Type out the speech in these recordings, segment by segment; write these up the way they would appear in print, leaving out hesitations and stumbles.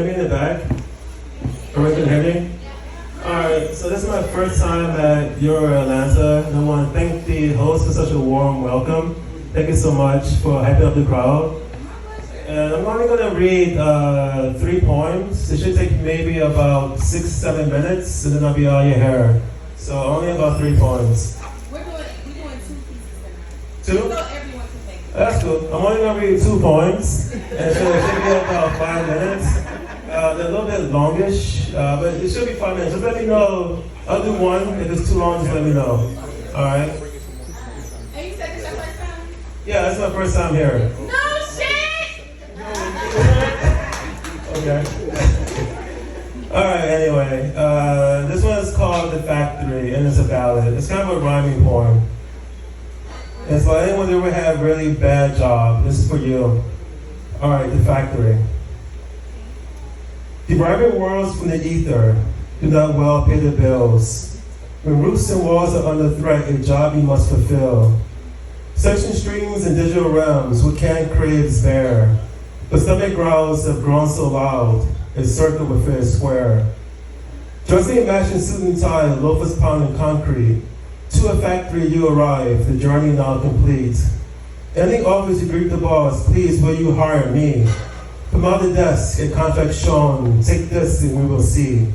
hear me in the back? Everyone can hear me? Alright, so this is my first time at Euro Atlanta, and I want to thank the host for such a warm welcome. Thank you so much for hyping up the crowd. And I'm only going to read 3 poems. It should take maybe about 6-7 minutes, and then I'll be all your hair. So only about 3 poems. We're doing 2 pieces tonight. 2? So everyone can take. That's cool. I'm only going to read 2 poems, and it should be about 5 minutes. They're a little bit longish, but it should be 5 minutes. Just let me know. I'll do 1. If it's too long, just let me know. All right? And you said this your first time? Yeah, that's my first time here. No shit! Okay. All right, anyway. This one is called The Factory, and it's a ballad. It's kind of a rhyming poem. It's like anyone who ever had a really bad job. This is for you. All right, The Factory. Deriving worlds from the ether do not well pay the bills. When roofs and walls are under threat, a job you must fulfill. Searching streams and digital realms, what can craves bear? But stomach growls have grown so loud, a circle within a square. Dressing a matching suit and tie, loafers pounding concrete. To a factory you arrive, the journey now complete. Ending offers to greet the boss, please will you hire me? From out the desk, a contract shown, take this and we will see.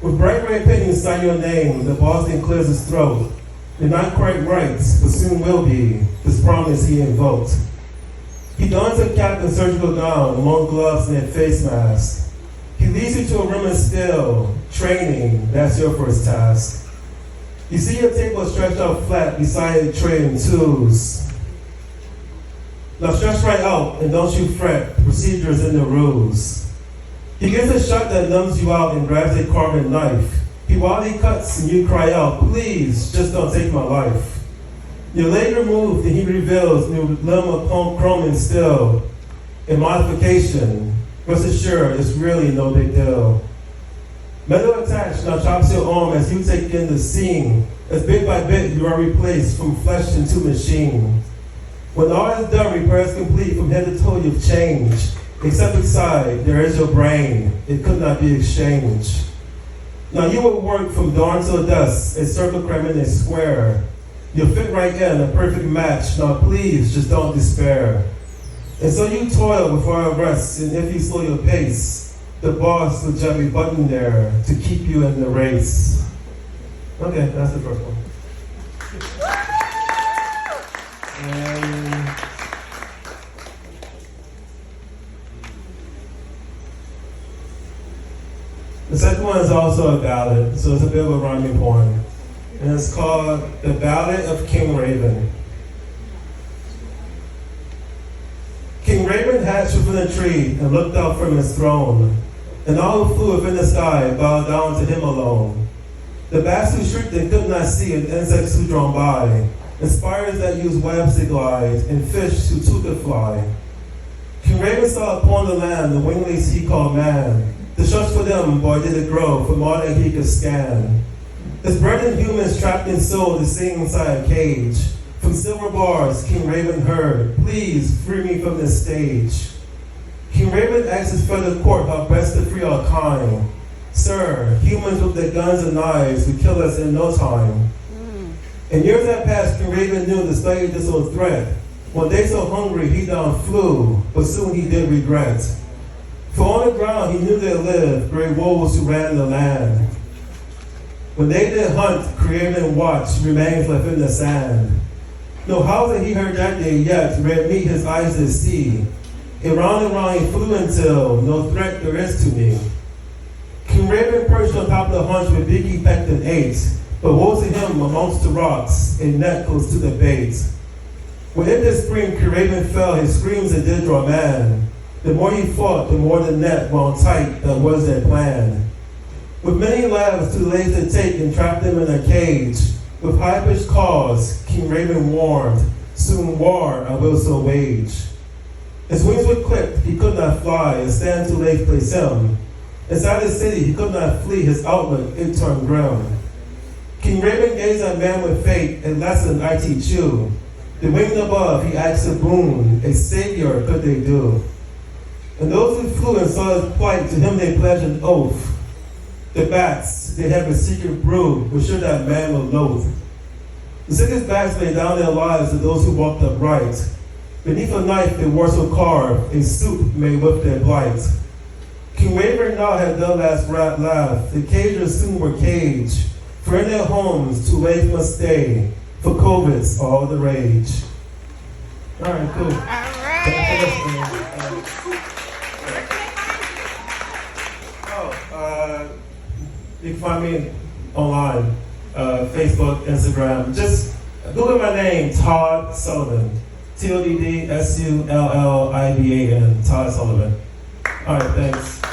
With bright red pen inside your name, the boss then clears his throat. You're not quite right, but soon will be, this promise he invoked. He dons a cap and surgical gown, long gloves and a face mask. He leads you to a room of still, training, that's your first task. You see your table stretched out flat beside a tray and tools. Now stretch right out and don't you fret, procedures in the rules. He gives a shot that numbs you out and grabs a carving knife. He wildly cuts and you cry out, please, just don't take my life. Your leg removed and he reveals new limb of chrome and steel. In modification, rest assured it's really no big deal. Metal attached now chops your arm as you take in the scene. As bit by bit you are replaced from flesh into machine. When all is done, repairs complete, from head to toe you've changed. Except inside, there is your brain. It could not be exchanged. Now you will work from dawn till dusk, a circle cramming a square. You'll fit right in, a perfect match. Now please, just don't despair. And so you toil before rest, and if you slow your pace, the boss will gently button there to keep you in the race. Okay, that's the first one. The second one is also a ballad, so it's a bit of a rhyming poem. And it's called The Ballad of King Raven. King Raven hatched within a tree and looked out from his throne. And all who flew within the sky bowed down to him alone. The bats who shrieked and could not see, and insects who drone by, and spiders that use webs to glide, and fish who too could fly. King Raven saw upon the land the winglings he called man. The shush for them, boy, did it grow from all that he could scan. His brethren humans trapped in soul to sing inside a cage. From silver bars, King Raven heard, please free me from this stage. King Raven asked his fellow court how best to free our kind. Sir, humans with their guns and knives would kill us in no time. In years that passed, King Raven knew to study this old threat. One day so hungry he down flew, but soon he did regret. For on the ground he knew there lived great wolves who ran the land. When they did hunt, create and watch, remains left in the sand. No house that he heard that day yet, red meat his eyes did see. And round he flew until no threat there is to me. King Raven perched on top of the hunch with Biggie pecked and ate. But woe to him amongst the rocks, a net close to the bait. When in this spring King Raven fell, his screams it did draw man. The more he fought, the more the net wound tight, that was their plan. With many labs too late to take and trap them in a cage, with high-pitched calls, King Raven warned, soon war I will so wage. His wings were clipped, he could not fly, and stand too late place him. Inside the city, he could not flee, his outlook, it turned grim. King Raven gazed at man with fate, a lesson I teach you. The winged above, he asked a boon, a savior could they do. And those who flew and saw his plight, to him they pledged an oath. The bats, they have a secret brew, which sure that man will loathe. The sickest bats lay down their lives to those who walked upright. Beneath a knife they wore so carved, a soup made with their blight. King Wavering now had their last laugh. The cagers soon were caged. For in their homes, too late must stay. For COVID's all the rage. All right, cool. You can find me online, Facebook, Instagram. Just Google my name, Todd Sullivan. TODDSULLIVAN, Todd Sullivan. All right, thanks.